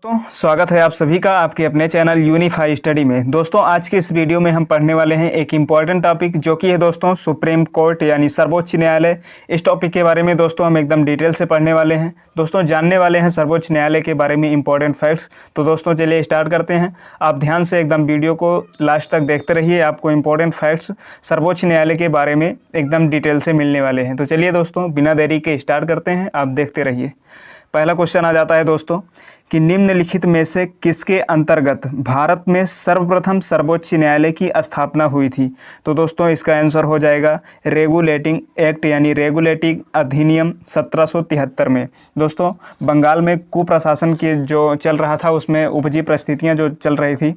स्वागत है आप सभी का आपके अपने चैनल यूनिफाई स्टडी में। दोस्तों आज के इस वीडियो में हम पढ़ने वाले हैं एक इम्पॉर्टेंट टॉपिक जो कि है दोस्तों सुप्रीम कोर्ट यानी सर्वोच्च न्यायालय। इस टॉपिक के बारे में दोस्तों हम एकदम डिटेल से पढ़ने वाले हैं। दोस्तों जानने वाले हैं सर्वोच्च न्यायालय के बारे में इंपॉर्टेंट फैक्ट्स। तो दोस्तों चलिए स्टार्ट करते हैं। आप ध्यान से एकदम वीडियो को लास्ट तक देखते रहिए, आपको इंपॉर्टेंट फैक्ट्स सर्वोच्च न्यायालय के बारे में एकदम डिटेल से मिलने वाले हैं। तो चलिए दोस्तों बिना देरी के स्टार्ट करते हैं, आप देखते रहिए। पहला क्वेश्चन आ जाता है दोस्तों कि निम्नलिखित में से किसके अंतर्गत भारत में सर्वप्रथम सर्वोच्च न्यायालय की स्थापना हुई थी। तो दोस्तों इसका आंसर हो जाएगा रेगुलेटिंग एक्ट यानी रेगुलेटिंग अधिनियम 1773 में। दोस्तों बंगाल में कुप्रशासन के जो चल रहा था उसमें उपजी परिस्थितियां जो चल रही थी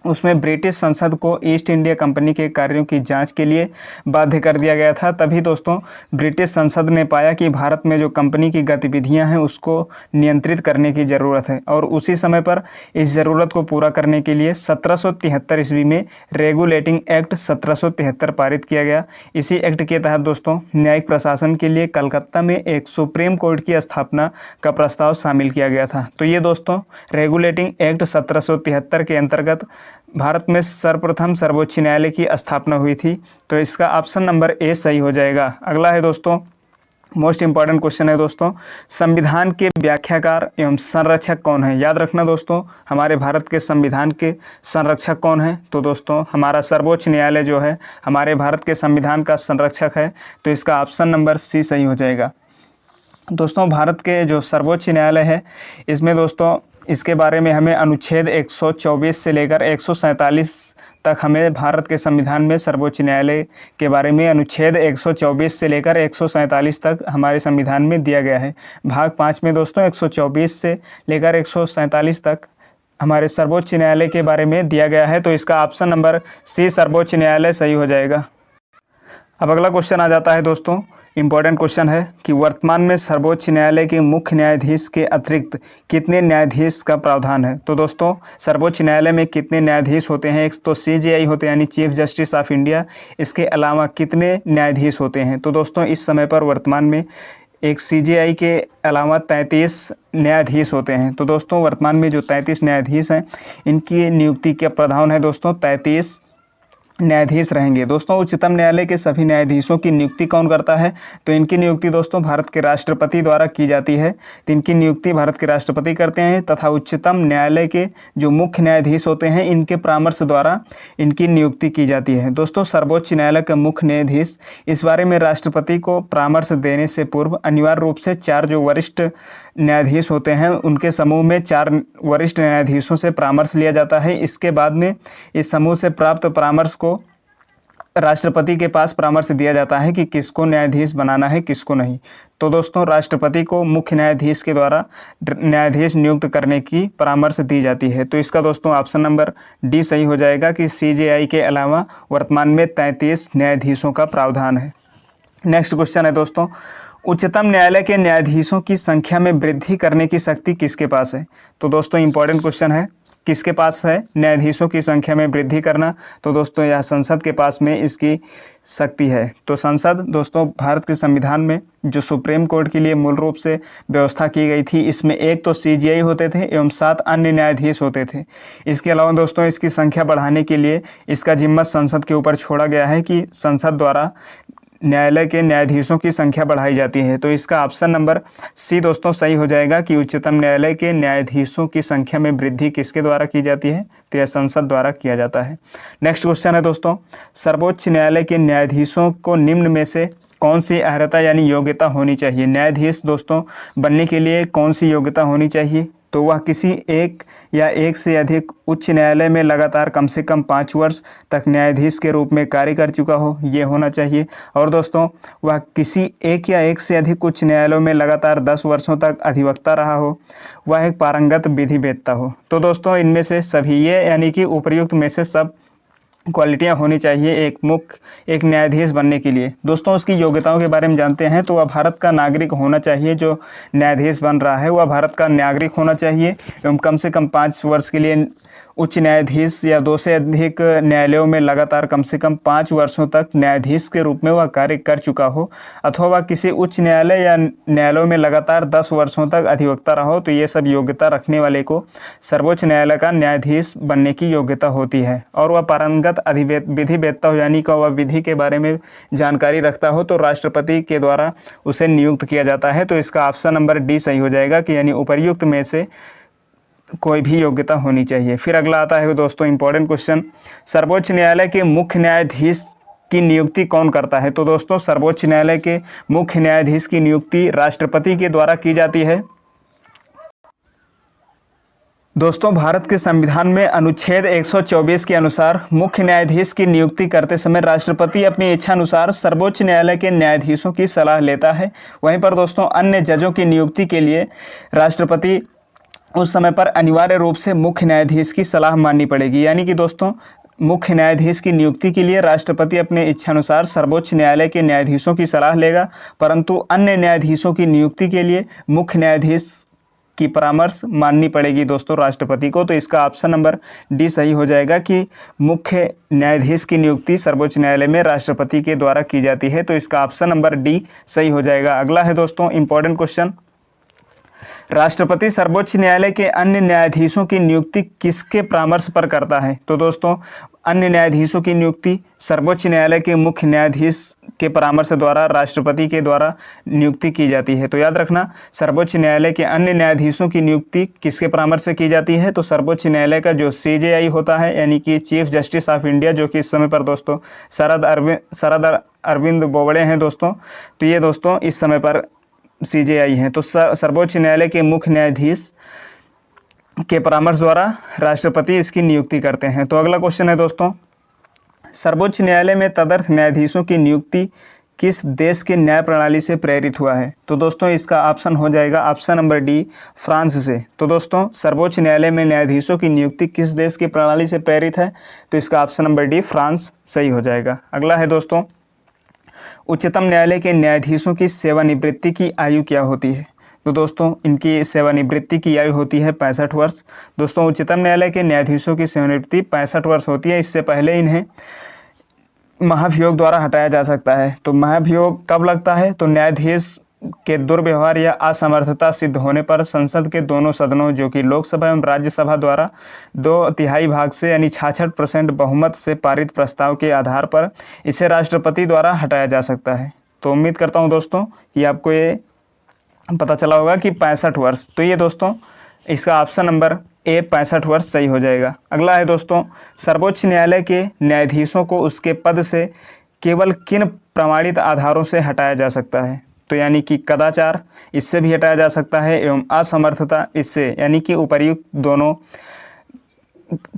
उसमें ब्रिटिश संसद को ईस्ट इंडिया कंपनी के कार्यों की जांच के लिए बाध्य कर दिया गया था। तभी दोस्तों ब्रिटिश संसद ने पाया कि भारत में जो कंपनी की गतिविधियां हैं उसको नियंत्रित करने की ज़रूरत है और उसी समय पर इस ज़रूरत को पूरा करने के लिए 1773 ईस्वी में रेगुलेटिंग एक्ट 1773 पारित किया गया। इसी एक्ट के तहत दोस्तों न्यायिक प्रशासन के लिए कलकत्ता में एक सुप्रीम कोर्ट की स्थापना का प्रस्ताव शामिल किया गया था। तो ये दोस्तों रेगुलेटिंग एक्ट 1773 के अंतर्गत भारत में सर्वप्रथम सर्वोच्च न्यायालय की स्थापना हुई थी। तो इसका ऑप्शन नंबर ए सही हो जाएगा। अगला है दोस्तों मोस्ट इंपॉर्टेंट क्वेश्चन है दोस्तों, संविधान के व्याख्याकार एवं संरक्षक कौन है। याद रखना दोस्तों हमारे भारत के संविधान के संरक्षक कौन है। तो दोस्तों हमारा सर्वोच्च न्यायालय जो है हमारे भारत के संविधान का संरक्षक है। तो इसका ऑप्शन नंबर सी सही हो जाएगा। दोस्तों भारत के जो सर्वोच्च न्यायालय है इसमें दोस्तों इसके बारे में हमें अनुच्छेद 124 से लेकर 147 तक हमें भारत के संविधान में सर्वोच्च न्यायालय के बारे में अनुच्छेद 124 से लेकर 147 तक हमारे संविधान में दिया गया है। भाग 5 में दोस्तों 124 से लेकर 147 तक हमारे सर्वोच्च न्यायालय के बारे में दिया गया है। तो इसका ऑप्शन नंबर सी सर्वोच्च न्यायालय सही हो जाएगा। अब अगला क्वेश्चन आ जाता है दोस्तों, इम्पॉर्टेंट क्वेश्चन है कि वर्तमान में सर्वोच्च न्यायालय के मुख्य न्यायाधीश के अतिरिक्त कितने न्यायाधीश का प्रावधान है। तो दोस्तों सर्वोच्च न्यायालय में कितने न्यायाधीश होते हैं। एक तो CJI होते हैं यानी चीफ जस्टिस ऑफ इंडिया, इसके अलावा कितने न्यायाधीश होते हैं। तो दोस्तों इस समय पर वर्तमान में एक CJI के अलावा 33 न्यायाधीश होते हैं। तो दोस्तों वर्तमान में जो 33 न्यायाधीश हैं इनकी नियुक्ति का प्रावधान है दोस्तों 33 न्यायाधीश रहेंगे। दोस्तों उच्चतम न्यायालय के सभी न्यायाधीशों की नियुक्ति कौन करता है। तो इनकी नियुक्ति दोस्तों भारत के राष्ट्रपति द्वारा की जाती है। तो इनकी नियुक्ति भारत के राष्ट्रपति करते हैं तथा उच्चतम न्यायालय के जो मुख्य न्यायाधीश होते हैं इनके परामर्श द्वारा इनकी नियुक्ति की जाती है। दोस्तों सर्वोच्च न्यायालय के मुख्य न्यायाधीश इस बारे में राष्ट्रपति को परामर्श देने से पूर्व अनिवार्य रूप से 4 जो वरिष्ठ न्यायाधीश होते हैं उनके समूह में 4 वरिष्ठ न्यायाधीशों से परामर्श लिया जाता है। इसके बाद में इस समूह से प्राप्त परामर्श को राष्ट्रपति के पास परामर्श दिया जाता है कि किसको न्यायाधीश बनाना है किसको नहीं। तो दोस्तों राष्ट्रपति को मुख्य न्यायाधीश के द्वारा न्यायाधीश नियुक्त करने की परामर्श दी जाती है। तो इसका दोस्तों ऑप्शन नंबर डी सही हो जाएगा कि CJI के अलावा वर्तमान में 33 न्यायाधीशों का प्रावधान है। नेक्स्ट क्वेश्चन है दोस्तों, उच्चतम न्यायालय के न्यायाधीशों की संख्या में वृद्धि करने की शक्ति किसके पास है। तो दोस्तों इंपॉर्टेंट क्वेश्चन है, किसके पास है न्यायाधीशों की संख्या में वृद्धि करना। तो दोस्तों यह संसद के पास में इसकी शक्ति है। तो संसद दोस्तों भारत के संविधान में जो सुप्रीम कोर्ट के लिए मूल रूप से व्यवस्था की गई थी इसमें एक तो CJI होते थे एवं 7 अन्य न्यायाधीश होते थे। इसके अलावा दोस्तों इसकी संख्या बढ़ाने के लिए इसका जिम्मा संसद के ऊपर छोड़ा गया है कि संसद द्वारा न्यायालय के न्यायाधीशों की संख्या बढ़ाई जाती है। तो इसका ऑप्शन नंबर सी दोस्तों सही हो जाएगा कि उच्चतम न्यायालय के न्यायाधीशों की संख्या में वृद्धि किसके द्वारा की जाती है। तो यह संसद द्वारा किया जाता है। नेक्स्ट क्वेश्चन है दोस्तों, सर्वोच्च न्यायालय के न्यायाधीशों को निम्न में से कौन सी अर्हता यानी योग्यता होनी चाहिए। न्यायाधीश दोस्तों बनने के लिए कौन सी योग्यता होनी चाहिए। तो वह किसी एक या एक से अधिक उच्च न्यायालय में लगातार कम से कम 5 वर्ष तक न्यायाधीश के रूप में कार्य कर चुका हो, ये होना चाहिए। और दोस्तों वह किसी एक या एक से अधिक उच्च न्यायालयों में लगातार 10 वर्षों तक अधिवक्ता रहा हो, वह एक पारंगत विधि वेत्ता हो। तो दोस्तों इनमें से सभी ये यानी कि उपर्युक्त में से सब क्वालिटियाँ होनी चाहिए एक न्यायाधीश बनने के लिए। दोस्तों उसकी योग्यताओं के बारे में जानते हैं तो वह भारत का नागरिक होना चाहिए। जो न्यायाधीश बन रहा है वह भारत का नागरिक होना चाहिए एवं कम से कम 5 वर्ष के लिए उच्च न्यायाधीश या 2 से अधिक न्यायालयों में लगातार कम से कम 5 वर्षों तक न्यायाधीश के रूप में वह कार्य कर चुका हो, अथवा वह किसी उच्च न्यायालय या न्यायालयों में लगातार 10 वर्षों तक अधिवक्ता रहा हो। तो ये सब योग्यता रखने वाले को सर्वोच्च न्यायालय का न्यायाधीश बनने की योग्यता होती है। और वह पारंगत विधि वेत्ता हो, यानी कि वह विधि के बारे में जानकारी रखता हो, तो राष्ट्रपति के द्वारा उसे नियुक्त किया जाता है। तो इसका ऑप्शन नंबर डी सही हो जाएगा कि यानी उपर्युक्त में से कोई भी योग्यता होनी चाहिए। फिर अगला आता है दोस्तों इंपॉर्टेंट क्वेश्चन, सर्वोच्च न्यायालय के मुख्य न्यायाधीश की नियुक्ति कौन करता है? तो दोस्तों सर्वोच्च न्यायालय के मुख्य न्यायाधीश की नियुक्ति राष्ट्रपति के द्वारा की जाती है। दोस्तों भारत के संविधान में अनुच्छेद 124 के अनुसार मुख्य न्यायाधीश की नियुक्ति करते समय राष्ट्रपति अपनी इच्छा अनुसार सर्वोच्च न्यायालय के न्यायाधीशों की सलाह लेता है। वहीं पर दोस्तों अन्य जजों की नियुक्ति के लिए राष्ट्रपति उस समय पर अनिवार्य रूप से मुख्य न्यायाधीश की सलाह माननी पड़ेगी। यानी कि दोस्तों मुख्य न्यायाधीश की नियुक्ति के लिए राष्ट्रपति अपने इच्छानुसार सर्वोच्च न्यायालय के न्यायाधीशों की सलाह लेगा, परंतु अन्य न्यायाधीशों की नियुक्ति के लिए मुख्य न्यायाधीश की परामर्श माननी पड़ेगी दोस्तों राष्ट्रपति को। तो इसका ऑप्शन नंबर डी सही हो जाएगा कि मुख्य न्यायाधीश की नियुक्ति सर्वोच्च न्यायालय में राष्ट्रपति के द्वारा की जाती है। तो इसका ऑप्शन नंबर डी सही हो जाएगा। अगला है दोस्तों इंपॉर्टेंट क्वेश्चन, राष्ट्रपति सर्वोच्च न्यायालय के अन्य न्यायाधीशों की नियुक्ति किसके परामर्श पर करता है? तो दोस्तों अन्य न्यायाधीशों की नियुक्ति सर्वोच्च न्यायालय के मुख्य न्यायाधीश के परामर्श द्वारा राष्ट्रपति के द्वारा नियुक्ति की जाती है। तो याद रखना सर्वोच्च न्यायालय के अन्य न्यायाधीशों की नियुक्ति किसके परामर्श से की जाती है? तो सर्वोच्च न्यायालय का जो CJI होता है यानी कि चीफ जस्टिस ऑफ इंडिया, जो कि इस समय पर दोस्तों शरद अरविंद बोबड़े हैं दोस्तों। तो ये दोस्तों इस समय पर CJI हैं। तो सर्वोच्च न्यायालय के मुख्य न्यायाधीश के परामर्श द्वारा राष्ट्रपति इसकी नियुक्ति करते हैं। तो अगला क्वेश्चन है दोस्तों, सर्वोच्च न्यायालय में तदर्थ न्यायाधीशों की नियुक्ति किस देश के न्याय प्रणाली से प्रेरित हुआ है? तो दोस्तों इसका ऑप्शन हो जाएगा ऑप्शन नंबर डी फ्रांस से। तो दोस्तों सर्वोच्च न्यायालय में न्यायाधीशों की नियुक्ति किस देश की प्रणाली से प्रेरित है? तो इसका ऑप्शन नंबर डी फ्रांस सही हो जाएगा। अगला है दोस्तों, उच्चतम न्यायालय के न्यायाधीशों की सेवानिवृत्ति की आयु क्या होती है? तो दोस्तों इनकी सेवानिवृत्ति की आयु होती है 65 वर्ष। दोस्तों उच्चतम न्यायालय के न्यायाधीशों की सेवानिवृत्ति 65 वर्ष होती है। इससे पहले इन्हें महाभियोग द्वारा हटाया जा सकता है। तो महाभियोग कब लगता है? तो न्यायाधीश के दुर्व्यवहार या असमर्थता सिद्ध होने पर संसद के दोनों सदनों जो कि लोकसभा एवं राज्यसभा द्वारा 2/3 भाग से यानी 66% बहुमत से पारित प्रस्ताव के आधार पर इसे राष्ट्रपति द्वारा हटाया जा सकता है। तो उम्मीद करता हूं दोस्तों कि आपको ये पता चला होगा कि 65 वर्ष। तो ये दोस्तों इसका ऑप्शन नंबर ए 65 वर्ष सही हो जाएगा। अगला है दोस्तों, सर्वोच्च न्यायालय के न्यायाधीशों को उसके पद से केवल किन प्रमाणित आधारों से हटाया जा सकता है? तो यानी कि कदाचार, इससे भी हटाया जा सकता है, एवं असमर्थता, इससे यानी कि उपर्युक्त दोनों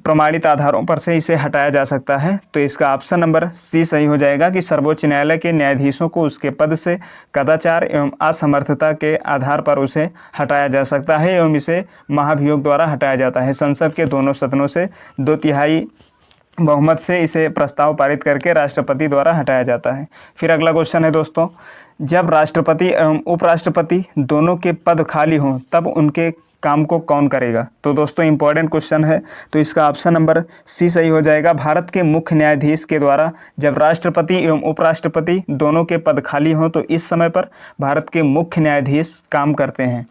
प्रमाणित आधारों पर से इसे हटाया जा सकता है। तो इसका ऑप्शन नंबर सी सही हो जाएगा कि सर्वोच्च न्यायालय के न्यायाधीशों को उसके पद से कदाचार एवं असमर्थता के आधार पर उसे हटाया जा सकता है एवं इसे महाभियोग द्वारा हटाया जाता है। संसद के दोनों सदनों से 2/3 बहुमत से इसे प्रस्ताव पारित करके राष्ट्रपति द्वारा हटाया जाता है। फिर अगला क्वेश्चन है दोस्तों, जब राष्ट्रपति एवं उपराष्ट्रपति दोनों के पद खाली हों तब उनके काम को कौन करेगा? तो दोस्तों इंपॉर्टेंट क्वेश्चन है, तो इसका ऑप्शन नंबर सी सही हो जाएगा। भारत के मुख्य न्यायाधीश के द्वारा जब राष्ट्रपति एवं उपराष्ट्रपति दोनों के पद खाली हों तो इस समय पर भारत के मुख्य न्यायाधीश काम करते हैं।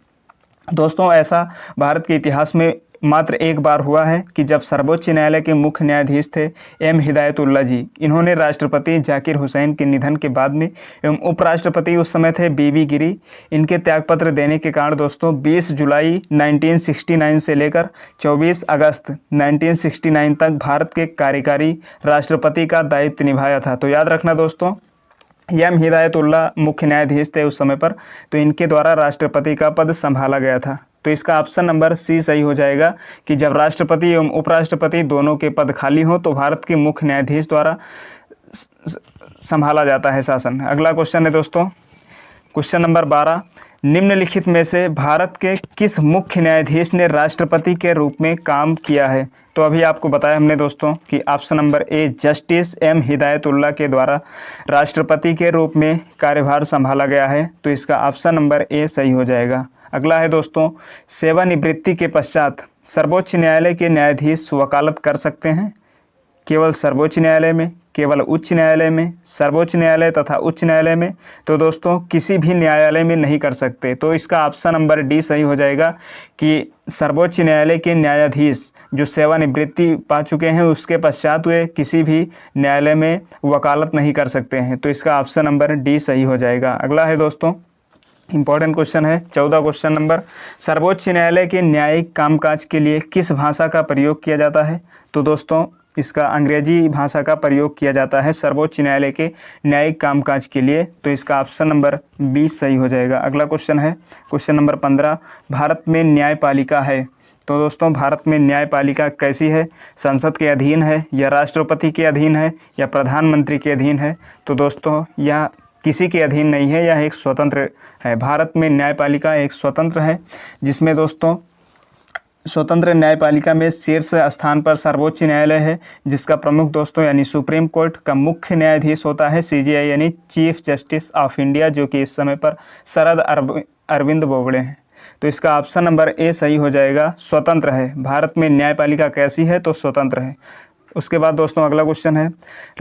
दोस्तों ऐसा भारत के इतिहास में मात्र एक बार हुआ है कि जब सर्वोच्च न्यायालय के मुख्य न्यायाधीश थे एम हिदायतुल्ला जी। इन्होंने राष्ट्रपति जाकिर हुसैन के निधन के बाद में एवं उपराष्ट्रपति उस समय थे बीबी गिरी। इनके त्यागपत्र देने के कारण दोस्तों 20 जुलाई 1969 से लेकर 24 अगस्त 1969 तक भारत के कार्यकारी राष्ट्रपति का दायित्व निभाया था। तो याद रखना दोस्तों, एम हिदायतुल्ला मुख्य न्यायाधीश थे उस समय पर, तो इनके द्वारा राष्ट्रपति का पद संभाला गया था। तो इसका ऑप्शन नंबर सी सही हो जाएगा कि जब राष्ट्रपति एवं उपराष्ट्रपति दोनों के पद खाली हों तो भारत के मुख्य न्यायाधीश द्वारा संभाला जाता है शासन। अगला क्वेश्चन है दोस्तों, क्वेश्चन नंबर 12, निम्नलिखित में से भारत के किस मुख्य न्यायाधीश ने राष्ट्रपति के रूप में काम किया है? तो अभी आपको बताया हमने दोस्तों कि option number A justice M Hidayatullah के द्वारा राष्ट्रपति के रूप में कार्यभार संभाला गया है, तो इसका ऑप्शन नंबर ए सही हो जाएगा। अगला है दोस्तों, सेवानिवृत्ति के पश्चात सर्वोच्च न्यायालय के न्यायाधीश वकालत कर सकते हैं? केवल सर्वोच्च न्यायालय में, केवल उच्च न्यायालय में, सर्वोच्च न्यायालय तथा उच्च न्यायालय में? तो दोस्तों किसी भी न्यायालय में नहीं कर सकते, तो इसका ऑप्शन नंबर डी सही हो जाएगा कि सर्वोच्च न्यायालय के न्यायाधीश जो सेवानिवृत्ति पा चुके हैं उसके पश्चात वे किसी भी न्यायालय में वकालत नहीं कर सकते हैं, तो इसका ऑप्शन नंबर डी सही हो जाएगा। अगला है दोस्तों, इंपॉर्टेंट क्वेश्चन है 14 क्वेश्चन नंबर, सर्वोच्च न्यायालय के न्यायिक कामकाज के लिए किस भाषा का प्रयोग किया जाता है? तो दोस्तों इसका अंग्रेजी भाषा का प्रयोग किया जाता है सर्वोच्च न्यायालय के न्यायिक कामकाज के लिए, तो इसका ऑप्शन नंबर 20 सही हो जाएगा। अगला क्वेश्चन है क्वेश्चन नंबर 15, भारत में न्यायपालिका है, तो दोस्तों भारत में न्यायपालिका कैसी है? संसद के अधीन है या राष्ट्रपति के अधीन है या प्रधानमंत्री के अधीन है? तो दोस्तों यह किसी के अधीन नहीं है, यह एक स्वतंत्र है। भारत में न्यायपालिका एक स्वतंत्र है, जिसमें दोस्तों स्वतंत्र न्यायपालिका में शीर्ष स्थान पर सर्वोच्च न्यायालय है, जिसका प्रमुख दोस्तों यानी सुप्रीम कोर्ट का मुख्य न्यायाधीश होता है सीजेआई यानी चीफ जस्टिस ऑफ इंडिया, जो कि इस समय पर शरद अरविंद बोबड़े हैं, तो इसका ऑप्शन नंबर ए सही हो जाएगा। स्वतंत्र है, भारत में न्यायपालिका कैसी है? तो स्वतंत्र है। उसके बाद दोस्तों अगला क्वेश्चन है,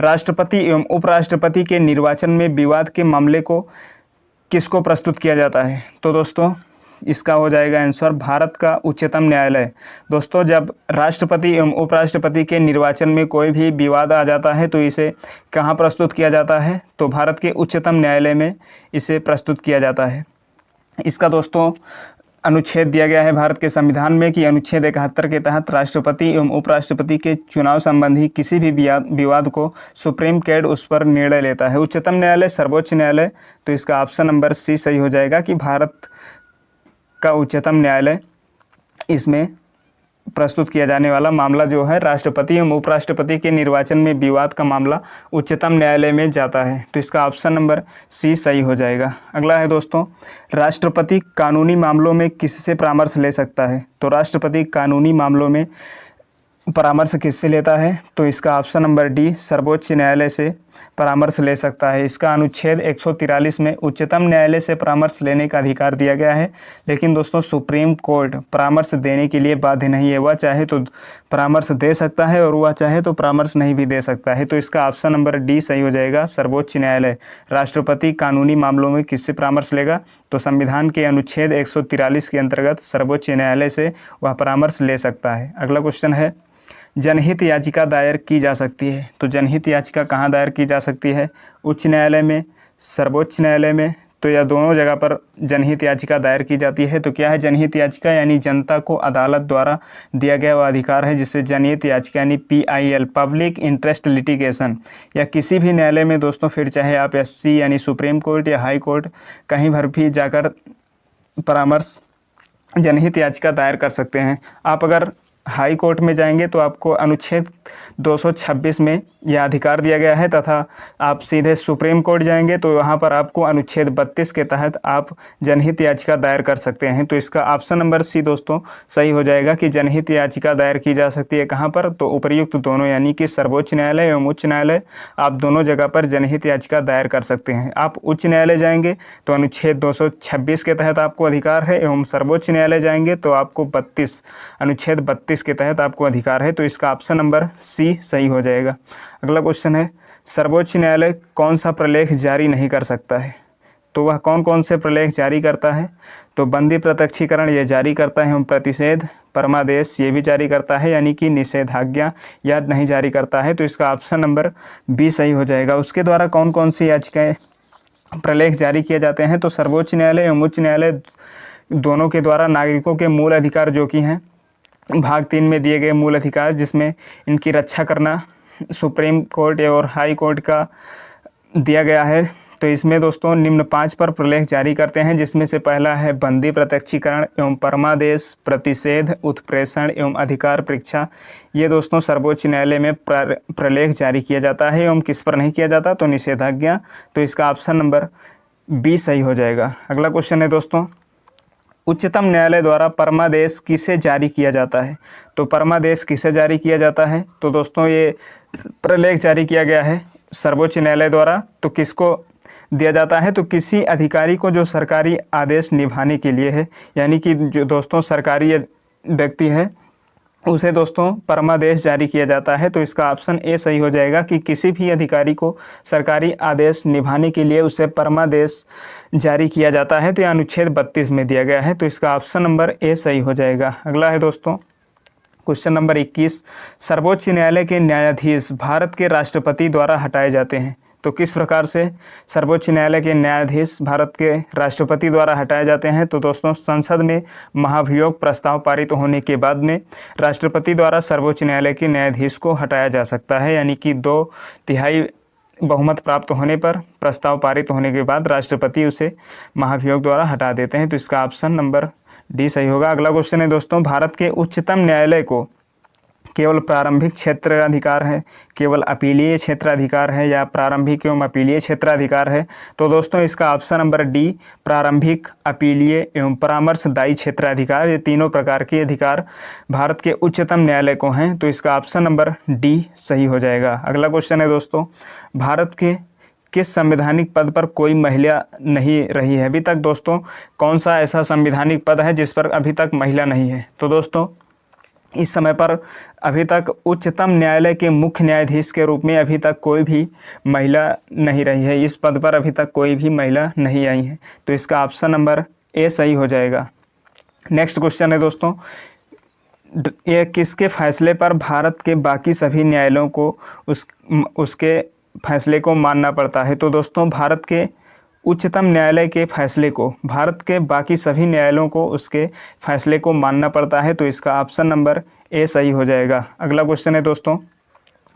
राष्ट्रपति एवं उपराष्ट्रपति के निर्वाचन में विवाद के मामले को किसको प्रस्तुत किया जाता है? तो दोस्तों इसका हो जाएगा आंसर भारत का उच्चतम न्यायालय। दोस्तों जब राष्ट्रपति एवं उपराष्ट्रपति के निर्वाचन में कोई भी विवाद आ जाता है तो इसे कहाँ प्रस्तुत किया जाता है? तो भारत के उच्चतम न्यायालय में इसे प्रस्तुत किया जाता है। इसका दोस्तों अनुच्छेद दिया गया है भारत के संविधान में कि अनुच्छेद 71 के तहत राष्ट्रपति एवं उपराष्ट्रपति के चुनाव संबंधी किसी भी विवाद को सुप्रीम कोर्ट उस पर निर्णय लेता है। उच्चतम न्यायालय, सर्वोच्च न्यायालय, तो इसका ऑप्शन नंबर सी सही हो जाएगा कि भारत का उच्चतम न्यायालय इसमें प्रस्तुत किया जाने वाला मामला जो है राष्ट्रपति एवं उपराष्ट्रपति के निर्वाचन में विवाद का मामला उच्चतम न्यायालय में जाता है, तो इसका ऑप्शन नंबर सी सही हो जाएगा। अगला है दोस्तों, राष्ट्रपति कानूनी मामलों में किससे परामर्श ले सकता है? तो राष्ट्रपति कानूनी मामलों में परामर्श किससे लेता है? तो इसका ऑप्शन नंबर डी सर्वोच्च न्यायालय से परामर्श ले सकता है। इसका अनुच्छेद 143 में उच्चतम न्यायालय से परामर्श लेने का अधिकार दिया गया है, लेकिन दोस्तों सुप्रीम कोर्ट परामर्श देने के लिए बाध्य नहीं है, वह चाहे तो परामर्श दे सकता है और वह चाहे तो परामर्श नहीं भी दे सकता है, तो इसका ऑप्शन नंबर डी सही हो जाएगा। सर्वोच्च न्यायालय राष्ट्रपति कानूनी मामलों में किससे परामर्श लेगा? तो संविधान के अनुच्छेद 143 के अंतर्गत सर्वोच्च न्यायालय से वह परामर्श ले सकता है। अगला क्वेश्चन है, जनहित याचिका दायर की जा सकती है, तो जनहित याचिका कहाँ दायर की जा सकती है? उच्च न्यायालय में, सर्वोच्च न्यायालय में, तो यह दोनों जगह पर जनहित याचिका दायर की जाती है। तो क्या है जनहित याचिका? यानी जनता को अदालत द्वारा दिया गया वह अधिकार है जिससे जनहित याचिका यानी PIL पब्लिक इंटरेस्ट लिटिगेशन, या किसी भी न्यायालय में दोस्तों फिर चाहे आप SC यानी सुप्रीम कोर्ट या हाई कोर्ट कहीं भर भी जाकर परामर्श जनहित याचिका दायर कर सकते हैं। आप अगर हाई कोर्ट में जाएंगे तो आपको अनुच्छेद 226 में यह अधिकार दिया गया है, तथा आप सीधे सुप्रीम कोर्ट जाएंगे तो वहाँ पर आपको अनुच्छेद 32 के तहत आप जनहित याचिका दायर कर सकते हैं। तो इसका ऑप्शन नंबर सी दोस्तों सही हो जाएगा कि जनहित याचिका दायर की जा सकती है कहाँ पर? तो उपर्युक्त दोनों यानी कि सर्वोच्च न्यायालय एवं उच्च न्यायालय, आप दोनों जगह पर जनहित याचिका दायर कर सकते हैं। आप उच्च न्यायालय जाएंगे तो अनुच्छेद 226 के तहत आपको अधिकार है, एवं सर्वोच्च न्यायालय जाएंगे तो आपको अनुच्छेद 32 के तहत आपको अधिकार है, तो इसका ऑप्शन नंबर सी सही हो जाएगा। अगला क्वेश्चन है, सर्वोच्च न्यायालय कौन सा प्रलेख जारी नहीं कर सकता है? तो वह कौन कौन से प्रलेख जारी करता है? तो बंदी प्रत्यक्षीकरण ये जारी करता है, एवं प्रतिषेध परमादेश ये भी जारी करता है, यानी कि निषेधाज्ञा यह नहीं जारी करता है, तो इसका ऑप्शन नंबर बी सही हो जाएगा। उसके द्वारा कौन कौन सी याचिकाएँ प्रलेख जारी किए जाते हैं? तो सर्वोच्च न्यायालय एवं उच्च न्यायालय दोनों के द्वारा नागरिकों के मूल अधिकार जो कि हैं भाग 3 में दिए गए मूल अधिकार, जिसमें इनकी रक्षा करना सुप्रीम कोर्ट और हाई कोर्ट का दिया गया है, तो इसमें दोस्तों निम्न 5 पर प्रलेख जारी करते हैं, जिसमें से पहला है बंदी प्रत्यक्षीकरण एवं परमादेश, प्रतिषेध, उत्प्रेषण एवं अधिकार परीक्षा। ये दोस्तों सर्वोच्च न्यायालय में प्रलेख जारी किया जाता है, एवं किस पर नहीं किया जाता? तो निषेधाज्ञा, तो इसका ऑप्शन नंबर बी सही हो जाएगा। अगला क्वेश्चन है दोस्तों, उच्चतम न्यायालय द्वारा परमादेश किसे जारी किया जाता है? तो परमादेश किसे जारी किया जाता है? तो दोस्तों ये प्रलेख जारी किया गया है सर्वोच्च न्यायालय द्वारा। तो किसको दिया जाता है? तो किसी अधिकारी को जो सरकारी आदेश निभाने के लिए है, यानी कि जो दोस्तों सरकारी व्यक्ति है उसे दोस्तों परमादेश जारी किया जाता है। तो इसका ऑप्शन ए सही हो जाएगा कि किसी भी अधिकारी को सरकारी आदेश निभाने के लिए उसे परमादेश जारी किया जाता है। तो यह अनुच्छेद 32 में दिया गया है। तो इसका ऑप्शन नंबर ए सही हो जाएगा। अगला है दोस्तों क्वेश्चन नंबर 21, सर्वोच्च न्यायालय के न्यायाधीश भारत के राष्ट्रपति द्वारा हटाए जाते हैं। तो किस प्रकार से सर्वोच्च न्यायालय के न्यायाधीश भारत के राष्ट्रपति द्वारा हटाए जाते हैं? तो दोस्तों संसद में महाभियोग प्रस्ताव पारित होने के बाद में राष्ट्रपति द्वारा सर्वोच्च न्यायालय के न्यायाधीश को हटाया जा सकता है, यानी कि 2/3 बहुमत प्राप्त होने पर प्रस्ताव पारित होने के बाद राष्ट्रपति उसे महाभियोग द्वारा हटा देते हैं। तो इसका ऑप्शन नंबर डी सही होगा। अगला क्वेश्चन है दोस्तों, भारत के उच्चतम न्यायालय को केवल प्रारंभिक क्षेत्राधिकार है, केवल अपीलीय क्षेत्राधिकार है, या प्रारंभिक एवं अपीलीय क्षेत्राधिकार है? तो दोस्तों इसका ऑप्शन नंबर डी प्रारंभिक, अपीलीय एवं परामर्शदायी क्षेत्राधिकार, ये तीनों प्रकार के अधिकार भारत के उच्चतम न्यायालय को हैं। तो इसका ऑप्शन नंबर डी सही हो जाएगा। अगला क्वेश्चन है दोस्तों, भारत के किस संवैधानिक पद पर कोई महिला नहीं रही है अभी तक? दोस्तों कौन सा ऐसा संवैधानिक पद है जिस पर अभी तक महिला नहीं है? तो दोस्तों इस समय पर अभी तक उच्चतम न्यायालय के मुख्य न्यायाधीश के रूप में अभी तक कोई भी महिला नहीं रही है। इस पद पर अभी तक कोई भी महिला नहीं आई है। तो इसका ऑप्शन नंबर ए सही हो जाएगा। नेक्स्ट क्वेश्चन है दोस्तों, ये किसके फैसले पर भारत के बाकी सभी न्यायालयों को उसके फैसले को मानना पड़ता है? तो दोस्तों भारत के उच्चतम न्यायालय के फैसले को भारत के बाकी सभी न्यायालयों को उसके फैसले को मानना पड़ता है। तो इसका ऑप्शन नंबर ए सही हो जाएगा। अगला क्वेश्चन है दोस्तों,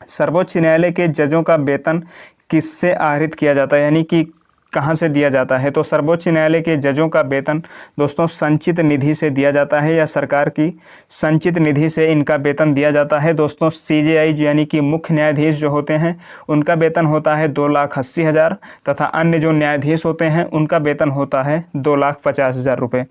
सर्वोच्च न्यायालय के जजों का वेतन किससे आहरित किया जाता है, यानी कि कहाँ से दिया जाता है? तो सर्वोच्च न्यायालय के जजों का वेतन दोस्तों संचित निधि से दिया जाता है, या सरकार की संचित निधि से इनका वेतन दिया जाता है। दोस्तों CJI यानी कि मुख्य न्यायाधीश जो होते हैं उनका वेतन होता है 2,80,000 तथा अन्य जो न्यायाधीश होते हैं उनका वेतन होता है 2,50,000 रुपये।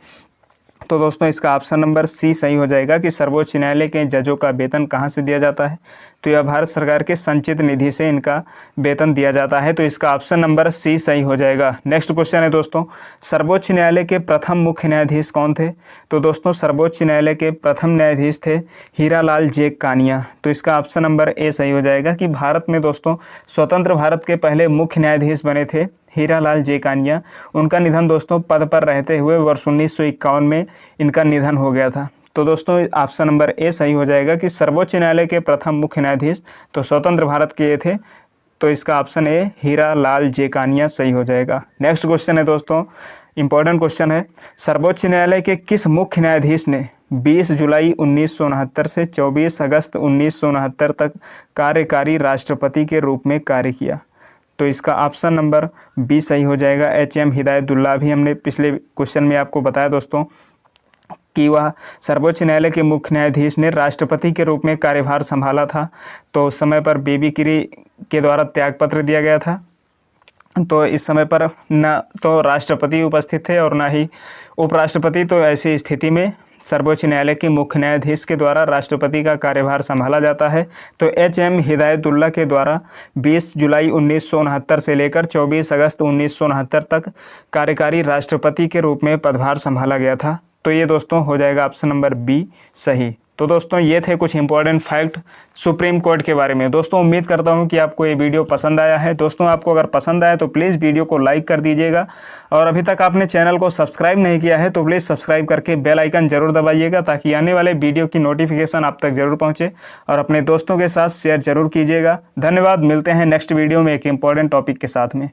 तो दोस्तों इसका ऑप्शन नंबर सी सही हो जाएगा कि सर्वोच्च न्यायालय के जजों का वेतन कहाँ से दिया जाता है? तो यह भारत सरकार के संचित निधि से इनका वेतन दिया जाता है। तो इसका ऑप्शन नंबर सी सही हो जाएगा। नेक्स्ट क्वेश्चन है दोस्तों, सर्वोच्च न्यायालय के प्रथम मुख्य न्यायाधीश कौन थे? तो दोस्तों सर्वोच्च न्यायालय के प्रथम न्यायाधीश थे हीरालाल जे कानिया। तो इसका ऑप्शन नंबर ए सही हो जाएगा कि भारत में दोस्तों स्वतंत्र भारत के पहले मुख्य न्यायाधीश बने थे हीरालाल जे कानिया। उनका निधन दोस्तों पद पर रहते हुए वर्ष 1951 में इनका निधन हो गया था। तो दोस्तों ऑप्शन नंबर ए सही हो जाएगा कि सर्वोच्च न्यायालय के प्रथम मुख्य न्यायाधीश तो स्वतंत्र भारत के ये थे। तो इसका ऑप्शन ए हीरालाल जे कानिया सही हो जाएगा। नेक्स्ट क्वेश्चन है दोस्तों, इंपॉर्टेंट क्वेश्चन है, सर्वोच्च न्यायालय के किस मुख्य न्यायाधीश ने 20 जुलाई 1969 से 24 अगस्त 1969 तक कार्यकारी राष्ट्रपति के रूप में कार्य किया? तो इसका ऑप्शन नंबर बी सही हो जाएगा। HM हिदायतुल्लाह भी हमने पिछले क्वेश्चन में आपको बताया दोस्तों कि वह सर्वोच्च न्यायालय के मुख्य न्यायाधीश ने राष्ट्रपति के रूप में कार्यभार संभाला था। तो उस समय पर बेबी किरी के द्वारा त्यागपत्र दिया गया था। तो इस समय पर न तो राष्ट्रपति उपस्थित थे और न ही उपराष्ट्रपति। तो ऐसी स्थिति में सर्वोच्च न्यायालय के मुख्य न्यायाधीश के द्वारा राष्ट्रपति का कार्यभार संभाला जाता है। तो HM हिदायतुल्लाह के द्वारा 20 जुलाई 1969 से लेकर 24 अगस्त 1969 तक कार्यकारी राष्ट्रपति के रूप में पदभार संभाला गया था। तो ये दोस्तों हो जाएगा ऑप्शन नंबर बी सही। तो दोस्तों ये थे कुछ इंपॉर्टेंट फैक्ट सुप्रीम कोर्ट के बारे में। दोस्तों उम्मीद करता हूँ कि आपको ये वीडियो पसंद आया है। दोस्तों आपको अगर पसंद आया तो प्लीज़ वीडियो को लाइक कर दीजिएगा, और अभी तक आपने चैनल को सब्सक्राइब नहीं किया है तो प्लीज़ सब्सक्राइब करके बेल आइकन जरूर दबाइएगा, ताकि आने वाले वीडियो की नोटिफिकेशन आप तक जरूर पहुँचे, और अपने दोस्तों के साथ शेयर जरूर कीजिएगा। धन्यवाद। मिलते हैं नेक्स्ट वीडियो में एक इंपॉर्टेंट टॉपिक के साथ में।